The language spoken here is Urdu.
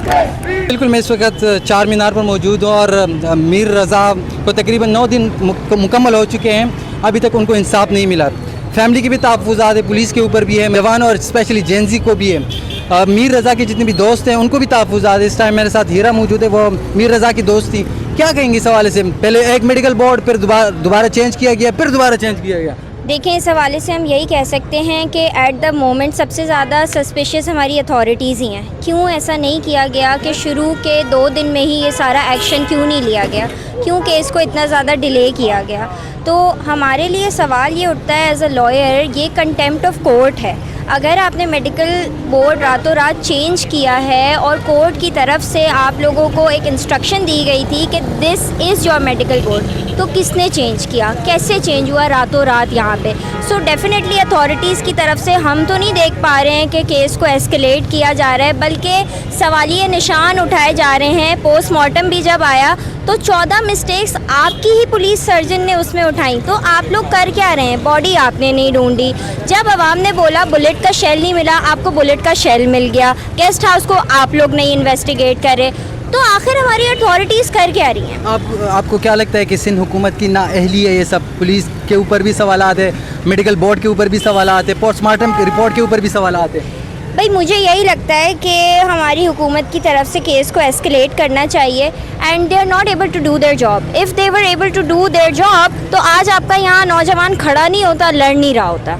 بالکل میں اس وقت چار مینار پر موجود ہوں اور میر رضا کو تقریباً 9 دن مکمل ہو چکے ہیں، ابھی تک ان کو انصاف نہیں ملا۔ فیملی کے بھی تحفظات ہیں، پولیس کے اوپر بھی ہے، جوانوں اور اسپیشلی جینزی کو بھی ہے۔ میر رضا کے جتنے بھی دوست ہیں ان کو بھی تحفظات ہیں۔ اس ٹائم میرے ساتھ ہیرا موجود ہے، وہ میر رضا کی دوست تھی۔ کیا کہیں گے اس حوالے سے؟ پہلے ایک میڈیکل بورڈ، پھر دوبارہ چینج کیا گیا، پھر دوبارہ چینج کیا گیا۔ دیکھیں، اس حوالے سے ہم یہی کہہ سکتے ہیں کہ ایٹ دا مومنٹ سب سے زیادہ سسپیشیس ہماری اتھارٹیز ہی ہیں۔ کیوں ایسا نہیں کیا گیا کہ شروع کے 2 دن میں ہی یہ سارا ایکشن کیوں نہیں لیا گیا؟ کیوں کیس کو اتنا زیادہ ڈیلے کیا گیا؟ تو ہمارے لیے سوال یہ اٹھتا ہے ایز اے لائر، یہ کنٹیمپٹ آف کورٹ ہے۔ اگر آپ نے میڈیکل بورڈ راتوں رات چینج کیا ہے اور کورٹ کی طرف سے آپ لوگوں کو ایک انسٹرکشن دی گئی تھی کہ دس از یور میڈیکل بورڈ، تو کس نے چینج کیا؟ کیسے چینج ہوا راتوں رات یہاں پہ؟ سو ڈیفینیٹلی اتھارٹیز کی طرف سے ہم تو نہیں دیکھ پا رہے ہیں کہ کیس کو ایسکیلیٹ کیا جا رہا ہے، بلکہ سوالیہ نشان اٹھائے جا رہے ہیں۔ پوسٹ مارٹم بھی جب آیا تو 14 مسٹیکس آپ کی ہی پولیس سرجن نے اس میں اٹھائیں، تو آپ لوگ کر کیا رہے ہیں؟ باڈی آپ نے نہیں ڈھونڈی۔ جب عوام نے بولا بلٹ کا شیل نہیں ملا، آپ کو بلٹ کا شیل مل گیا۔ گیسٹ ہاؤس کو آپ لوگ نہیں انویسٹیگیٹ کرے، تو آخر ہماری اتھارٹیز کر کیا رہی ہیں؟ آپ کو کیا لگتا ہے کہ سندھ حکومت کی نااہلی ہے یہ سب؟ پولیس کے اوپر بھی سوالات ہیں، میڈیکل بورڈ کے اوپر بھی سوالات ہیں، پوسٹ مارٹم رپورٹ کے اوپر بھی سوالات ہیں۔ بھائی مجھے یہی لگتا ہے کہ ہماری حکومت کی طرف سے کیس کو ایسکیلیٹ کرنا چاہیے، and they are not able to do their job. If they were able to do their job تو آج آپ کا یہاں نوجوان کھڑا نہیں ہوتا، لڑ نہیں رہا ہوتا۔